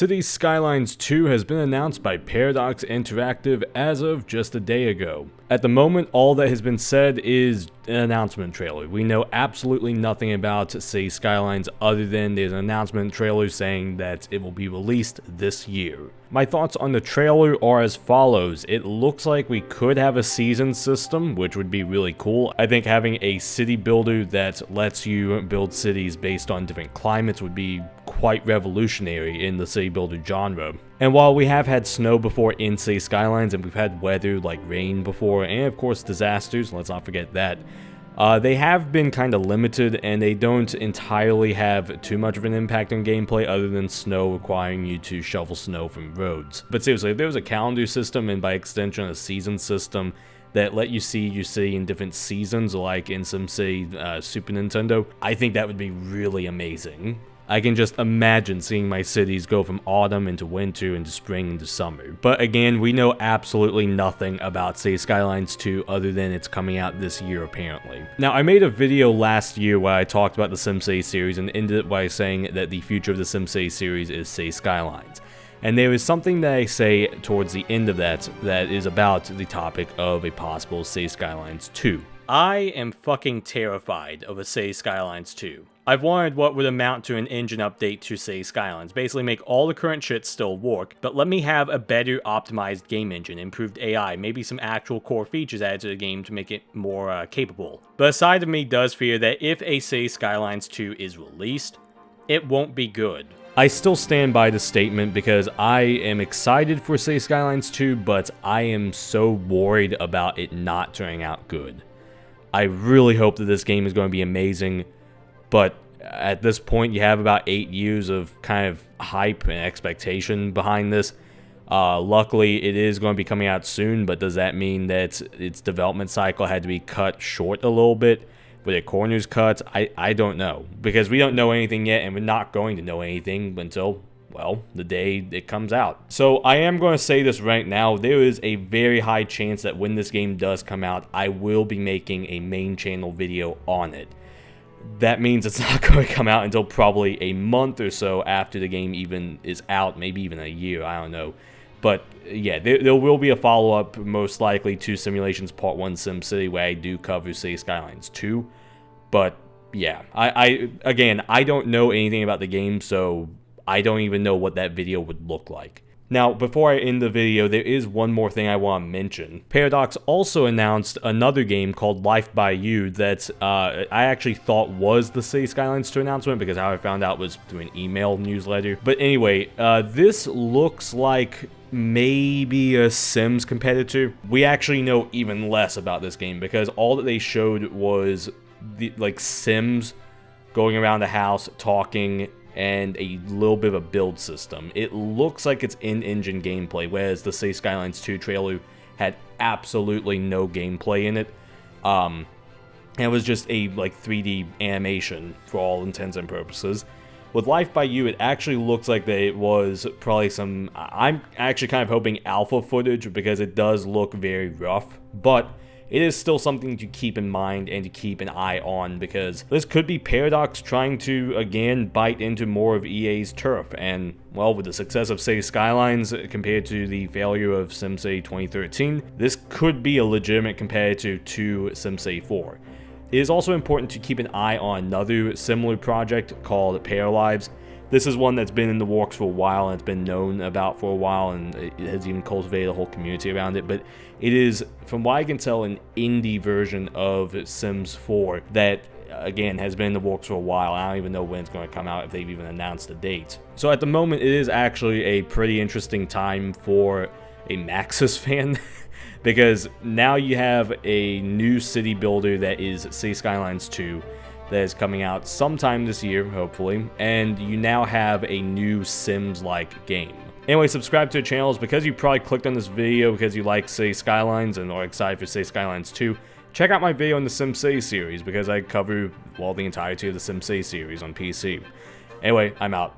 Cities Skylines 2 has been announced by Paradox Interactive as of just a day ago. At the moment, all that has been said is an announcement trailer. We know absolutely nothing about Cities Skylines other than there's an announcement trailer saying that it will be released this year. My thoughts on the trailer are as follows. It looks like we could have a season system, which would be really cool. I think having a city builder that lets you build cities based on different climates would be quite revolutionary in the city builder genre. And while we have had snow before in Cities Skylines, and we've had weather like rain before, and of course disasters, let's not forget that, they have been kind of limited, and they don't entirely have too much of an impact on gameplay other than snow requiring you to shovel snow from roads. But seriously, if there was a calendar system, and by extension a season system, that let you see your city in different seasons, like in SimCity Super Nintendo, I think that would be really amazing. I can just imagine seeing my cities go from autumn into winter into spring into summer. But again, we know absolutely nothing about Cities Skylines 2 other than it's coming out this year apparently. Now, I made a video last year where I talked about the SimCity series and ended it by saying that the future of the SimCity series is Cities Skylines. And there is something that I say towards the end of that is about the topic of a possible Cities Skylines 2. I am fucking terrified of a Cities Skylines 2. I've wanted what would amount to an engine update to Cities Skylines, basically make all the current shit still work, but let me have a better optimized game engine, improved AI, maybe some actual core features added to the game to make it more capable. But a side of me does fear that if a Cities Skylines 2 is released, it won't be good. I still stand by the statement because I am excited for Cities Skylines 2, but I am so worried about it not turning out good. I really hope that this game is going to be amazing, but at this point you have about 8 years of kind of hype and expectation behind this. Luckily it is going to be coming out soon, but does that mean that its development cycle had to be cut short a little bit? Were there corners cut? I don't know, because we don't know anything yet, and we're not going to know anything until, well, the day it comes out. So I am going to say this right now, there is a very high chance that when this game does come out, I will be making a main channel video on it. That means it's not going to come out until probably a month or so after the game even is out, maybe even a year, I don't know. But yeah, there will be a follow-up, most likely, to Simulations Part 1 SimCity, where I do cover Cities Skylines 2. But yeah, again, I don't know anything about the game, so I don't even know what that video would look like. Now, before I end the video, there is one more thing I want to mention. Paradox also announced another game called Life by You that I actually thought was the Cities Skylines 2 announcement, because how I found out was through an email newsletter. But anyway, this looks like maybe a Sims competitor. We actually know even less about this game, because all that they showed was like Sims going around the house talking and a little bit of a build system. It looks like it's in-engine gameplay, whereas the Cities Skylines 2 trailer had absolutely no gameplay in it. And it was just a like 3D animation for all intents and purposes. With Life by You, it actually looks like it was probably some, I'm actually kind of hoping alpha footage, because it does look very rough, but it is still something to keep in mind and to keep an eye on, because this could be Paradox trying to, again, bite into more of EA's turf. And, well, with the success of Cities Skylines compared to the failure of SimCity 2013, this could be a legitimate competitor to SimCity 4. It is also important to keep an eye on another similar project called Paralives. This is one that's been in the works for a while, and it's been known about for a while, and it has even cultivated a whole community around it. But it is, from what I can tell, an indie version of Sims 4 that, again, has been in the works for a while. I don't even know when it's going to come out, if they've even announced a date. So at the moment, it is actually a pretty interesting time for a Maxis fan. Because now you have a new city builder that is Cities Skylines 2 that is coming out sometime this year, hopefully, and you now have a new Sims-like game. Anyway, subscribe to the channel because you probably clicked on this video because you like Cities Skylines and are excited for Cities Skylines 2. Check out my video on the SimCity series, because I cover, well, the entirety of the SimCity series on PC. Anyway, I'm out.